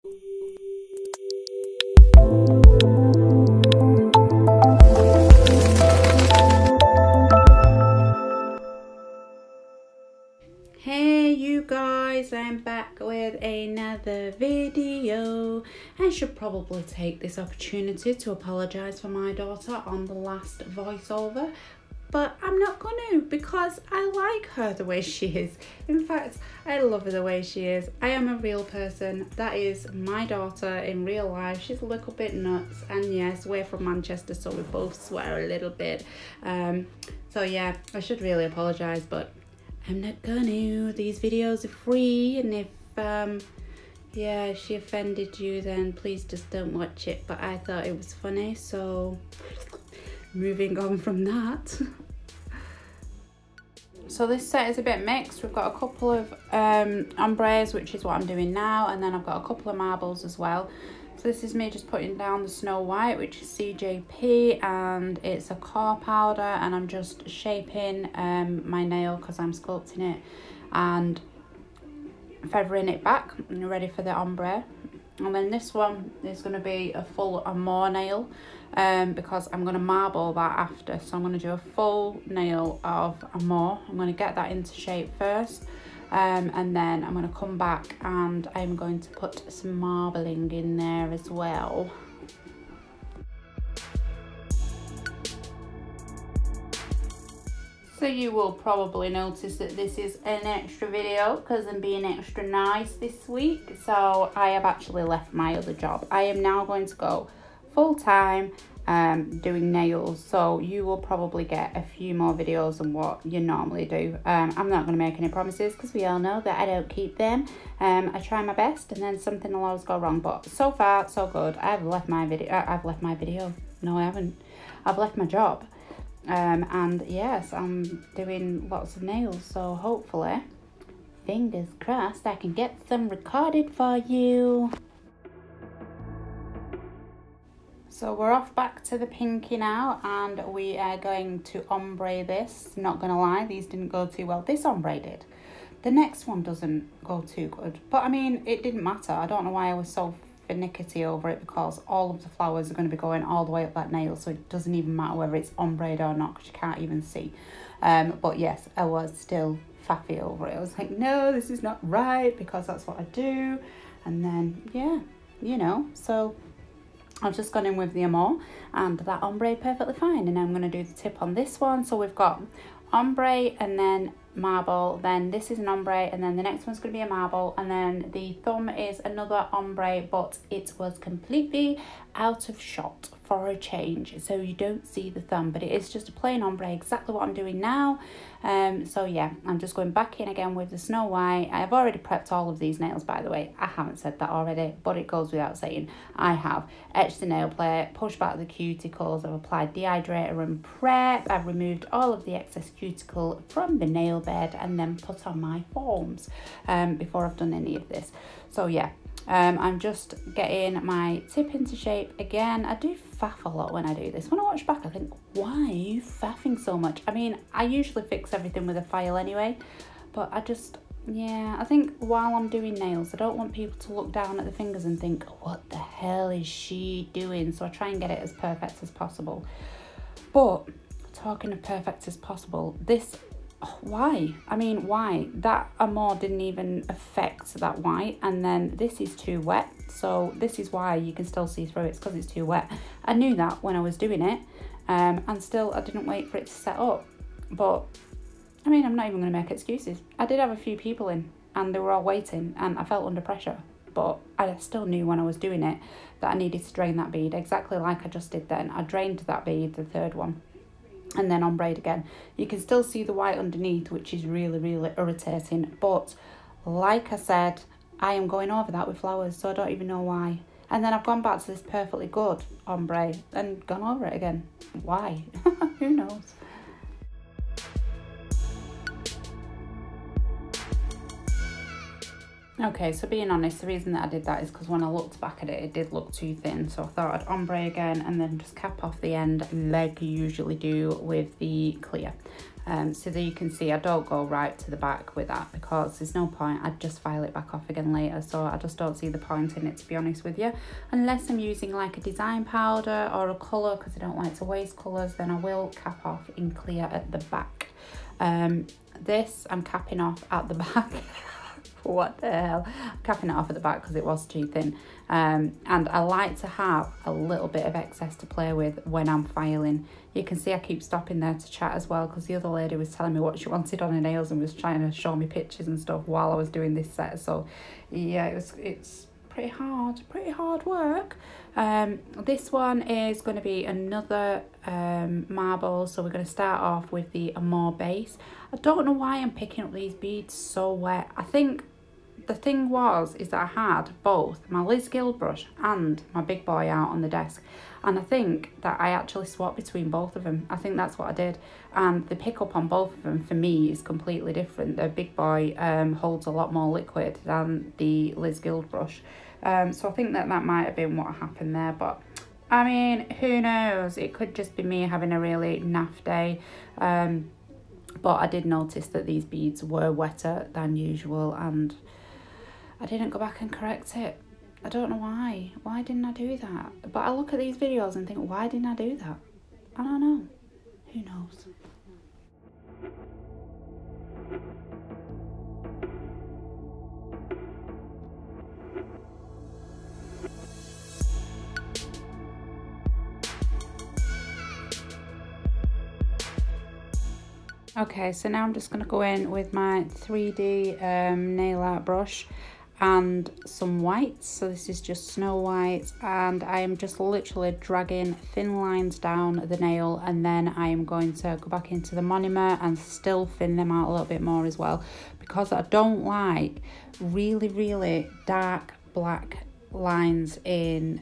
Hey you guys, I'm back with another video. I should probably take this opportunity to apologise for my daughter on the last voiceover, but I'm not going to because I like her the way she is. In fact, I love her the way she is. I am a real person. That is my daughter in real life. She's a little bit nuts, and yes, we're from Manchester, so we both swear a little bit. So yeah, I should really apologise, but I'm not gonna. These videos are free, and if yeah, she offended you, then please just don't watch it. But I thought it was funny, so moving on from that. So this set is a bit mixed. We've got a couple of ombres, which is what I'm doing now, and then I've got a couple of marbles as well. So this is me just putting down the Snow White, which is CJP, and it's a core powder, and I'm just shaping my nail because I'm sculpting it and feathering it back and ready for the ombre. And then this one is going to be a full amore nail because I'm going to marble that after. So I'm going to do a full nail of amore. I'm going to get that into shape first. And then I'm going to come back and I'm going to put some marbling in there as well. So you will probably notice that this is an extra video because I'm being extra nice this week. So I have actually left my other job. I am now going to go full-time doing nails, so you will probably get a few more videos than what you normally do. I'm not going to make any promises because we all know that I don't keep them. I try my best and then something will always go wrong, but so far so good. I've left my video. No, I haven't. I've left my job, and yes, I'm doing lots of nails, so hopefully, fingers crossed, I can get some recorded for you. So we're off back to the pinky now, and we are going to ombre this. Not gonna lie, these didn't go too well. This ombre did. The next one doesn't go too good, but I mean, it didn't matter. I don't know why I was so finicky over it, because all of the flowers are going to be going all the way up that nail, so it doesn't even matter whether it's ombre or not because you can't even see. But yes, I was still faffy over it. I was like, no, this is not right, because that's what I do. And then yeah, you know, so I've just gone in with the amore, and that ombre perfectly fine. And I'm going to do the tip on this one. So we've got ombre and then marble, then this is an ombre, and then the next one's going to be a marble, and then the thumb is another ombre, but it was completely out of shot for a change, so you don't see the thumb, but it is just a plain ombre, exactly what I'm doing now. So yeah, I'm just going back in again with the Snow White. I've already prepped all of these nails, by the way. I haven't said that already, but it goes without saying. I have etched the nail plate, pushed back the cuticles, I've applied dehydrator and prep, I've removed all of the excess cuticle from the nail bed, and then put on my forms before I've done any of this. So yeah, I'm just getting my tip into shape again. I do faff a lot when I do this. When I watch back, I think, why are you faffing so much? I mean, I usually fix everything with a file anyway, but I just, yeah, I think while I'm doing nails, I don't want people to look down at the fingers and think, what the hell is she doing? So I try and get it as perfect as possible. But talking of perfect as possible, this, why? I mean, why? That amore didn't even affect that white, and then this is too wet, so this is why you can still see through it. It's because it's too wet. I knew that when I was doing it, and still I didn't wait for it to set up. But I mean, I'm not even going to make excuses. I did have a few people in, and they were all waiting, and I felt under pressure, but I still knew when I was doing it that I needed to drain that bead, exactly like I just did then. I drained that bead, the third one, and then ombre again. You can still see the white underneath, which is really, really irritating. But like I said, I am going over that with flowers, so I don't even know why. And then I've gone back to this perfectly good ombre and gone over it again. Why? Who knows? Okay, so being honest, the reason that I did that is because when I looked back at it, it did look too thin. So I thought I'd ombre again and then just cap off the end like you usually do with the clear. So that you can see I don't go right to the back with that because there's no point. I'd just file it back off again later. So I just don't see the point in it, to be honest with you. Unless I'm using like a design powder or a colour, because I don't like to waste colours, then I will cap off in clear at the back. This I'm capping off at the back. What the hell? I'm capping it off at the back because it was too thin. And I like to have a little bit of excess to play with when I'm filing. You can see I keep stopping there to chat as well because the other lady was telling me what she wanted on her nails and was trying to show me pictures and stuff while I was doing this set. So yeah, it's pretty hard work. This one is going to be another marble, so we're going to start off with the Amore base. I don't know why I'm picking up these beads so wet. I think the thing is that I had both my Liz Guild brush and my big boy out on the desk, and I think that I actually swapped between both of them. I think that's what I did, and the pickup on both of them for me is completely different. The big boy holds a lot more liquid than the Liz Guild brush, so I think that might have been what happened there, but I mean, who knows? It could just be me having a really naff day. But I did notice that these beads were wetter than usual and I didn't go back and correct it. I don't know why. Why didn't I do that? But I look at these videos and think, why didn't I do that? I don't know. Who knows? Okay, so now I'm just going to go in with my 3D nail art brush and some whites. So this is just Snow White, and I am just literally dragging thin lines down the nail, and then I am going to go back into the monomer and still thin them out a little bit more as well, because I don't like really dark black lines in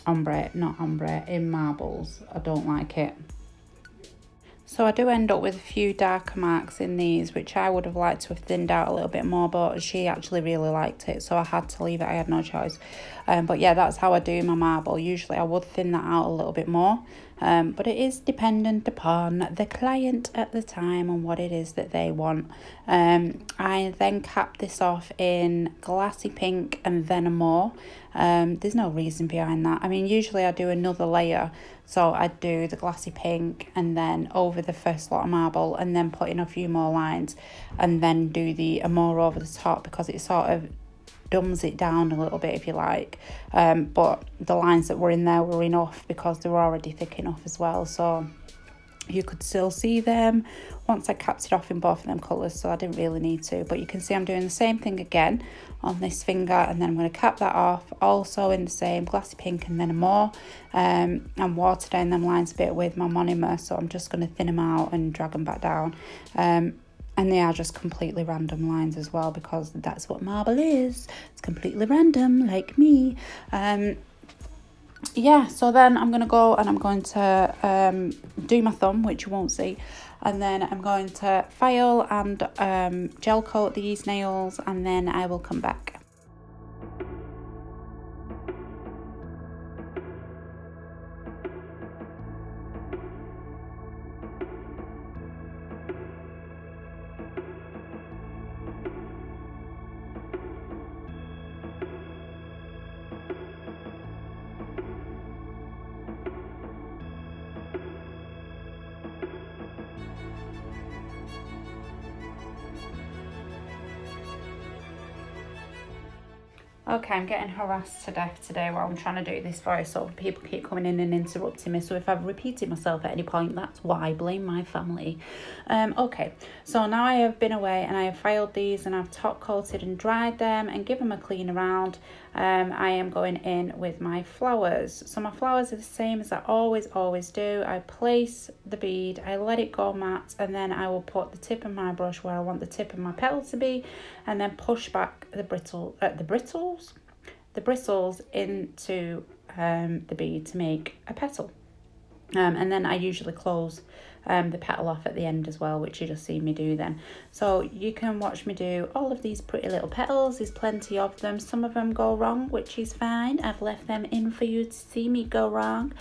in marbles. I don't like it. So I do end up with a few darker marks in these, which I would have liked to have thinned out a little bit more, but she actually really liked it, so I had to leave it. I had no choice. But yeah, that's how I do my marble. Usually I would thin that out a little bit more, but it is dependent upon the client at the time and what it is that they want. I then cap this off in Glassy Pink and then Amore. There's no reason behind that. I mean, usually I do another layer, so I do the Glassy Pink and then over the first lot of marble and then put in a few more lines and then do the Amore over the top, because it sort of dumbs it down a little bit, if you like. But the lines that were in there were enough because they were already thick enough as well, so you could still see them once I capped it off in both of them colours, so I didn't really need to. But you can see I'm doing the same thing again on this finger, and then I'm going to cap that off also in the same Glassy Pink and then Amore, and water down them lines a bit with my monomer. So I'm just going to thin them out and drag them back down, and they are just completely random lines as well, because that's what marble is. It's completely random, like me. Yeah, so then I'm going to go and I'm going to do my thumb, which you won't see, and then I'm going to file and gel coat these nails, and then I will come back. Okay, I'm getting harassed to death today while I'm trying to do this voice, so people keep coming in and interrupting me. So if I've repeated myself at any point, that's why. Blame my family. Okay, so now I have been away and I have filed these and I've top coated and dried them and given them a clean around. I am going in with my flowers. So my flowers are the same as I always do. I place the bead, I let it go matte, and then I will put the tip of my brush where I want the tip of my petal to be, and then push back the bristles into the bead to make a petal. And then I usually close the petal off at the end as well, which you just see me do then. So you can watch me do all of these pretty little petals. There's plenty of them. Some of them go wrong, which is fine. I've left them in for you to see me go wrong.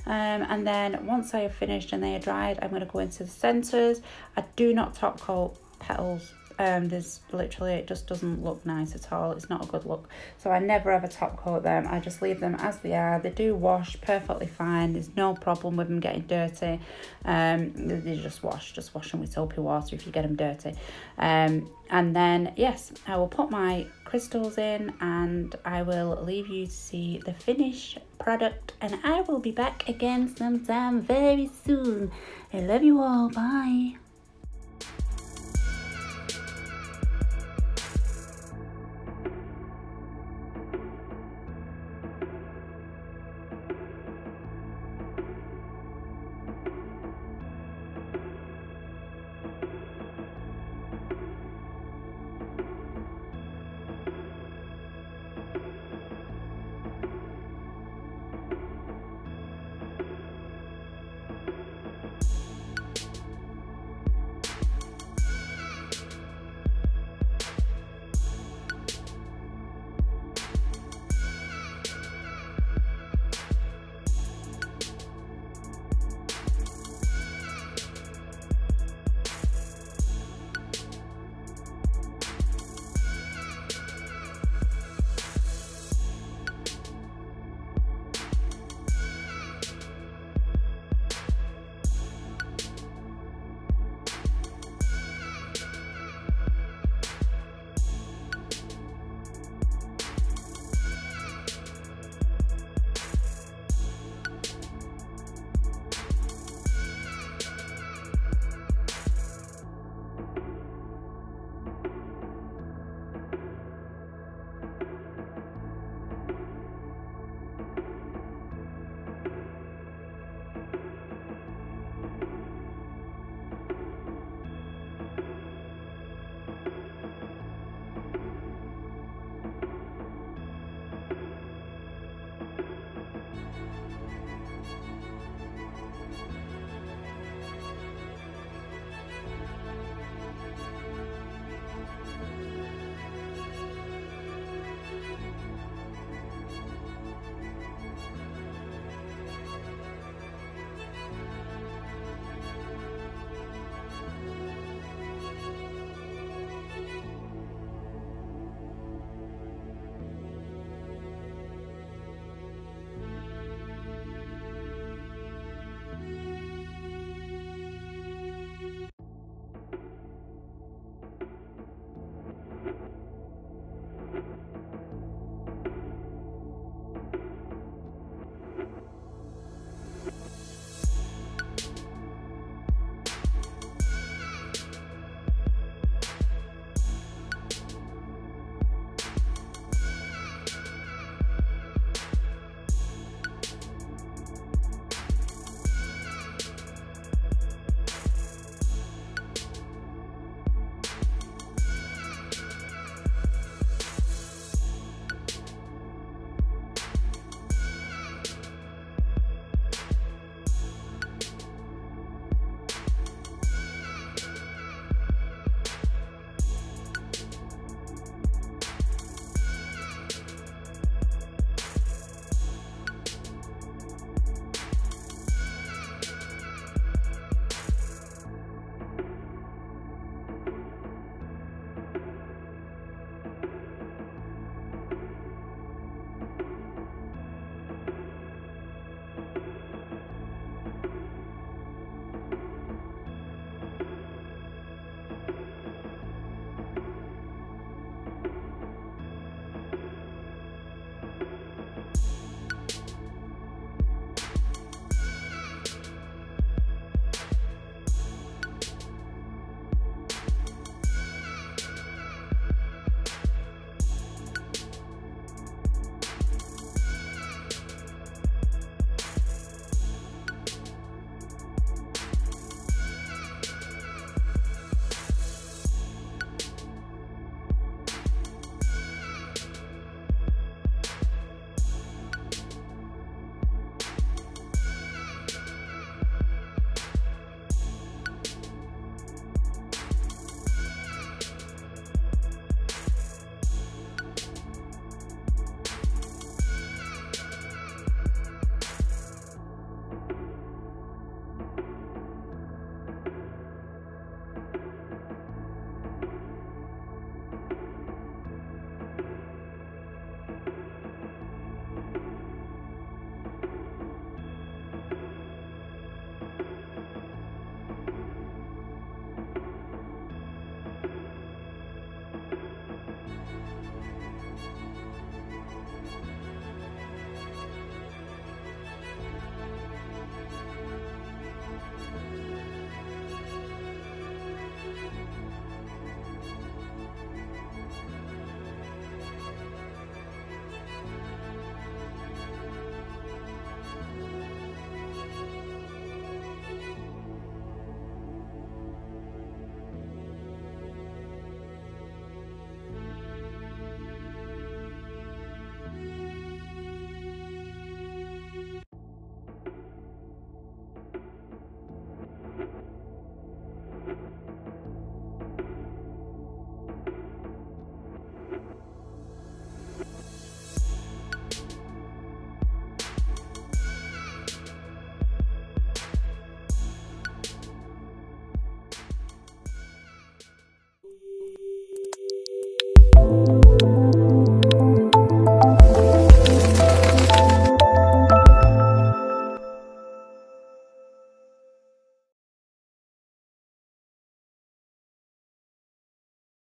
And then once I have finished and they are dried, I'm going to go into the centers. I do not top coat petals. There's literally, it just doesn't look nice at all. It's not a good look, so I never ever top coat them. I just leave them as they are. They do wash perfectly fine. There's no problem with them getting dirty. They just wash them with soapy water if you get them dirty. And then yes, I will put my crystals in and I will leave you to see the finished product, and I will be back again sometime very soon. I love you all. Bye.